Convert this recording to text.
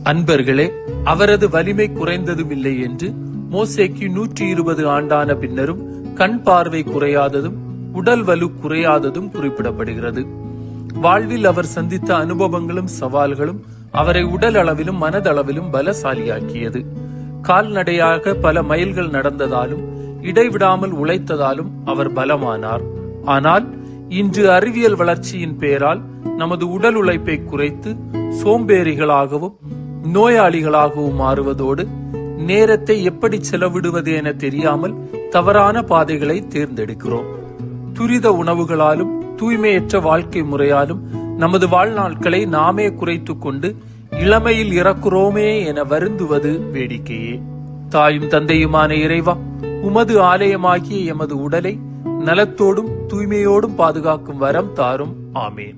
அன்பர்களே, அவரது வலிமை குறைந்ததும் இல்லை என்று மோசேக்கு 120 ஆண்டான பின்னரும் கண் பார்வை குறையாததும் உடல் வலு குறையாததும் குறிப்பிடப்படுகிறது. வாழ்வில் அவர் சந்தித்த அனுபவங்களும் சவால்களும் அவரை உடல் அளவிலும் மனதளவிலும் பலசாலியாக்கியது. கால்நடையாக பல மைல்கள் நடந்ததாலும் இடைவிடாமல் உழைத்ததாலும் அவர் பலமானார். ஆனால் இன்று அறிவியல் வளர்ச்சியின் பெயரால் நமது உடல் உழைப்பை குறைத்து சோம்பேறிகளாகவும் நோயாளிகளாகவும் மாறுவதோடு நேரத்தை எப்படி செலவிடுவது என தெரியாமல் தவறான பாதைகளை தேர்ந்தெடுக்கிறோம். துரித உணவுகளாலும் தூய்மையற்ற வாழ்க்கை முறையாலும் நமது வாழ்நாட்களை நாமே குறைத்துக் கொண்டு இளமையில் இறக்குறோமே என வருந்துவது வேடிக்கையே. தாயும் தந்தையுமான இறைவா, உமது ஆலயமாகிய எமது உடலை நலத்தோடும் தூய்மையோடும் பாதுகாக்கும் வரம் தாரும். ஆமேன்.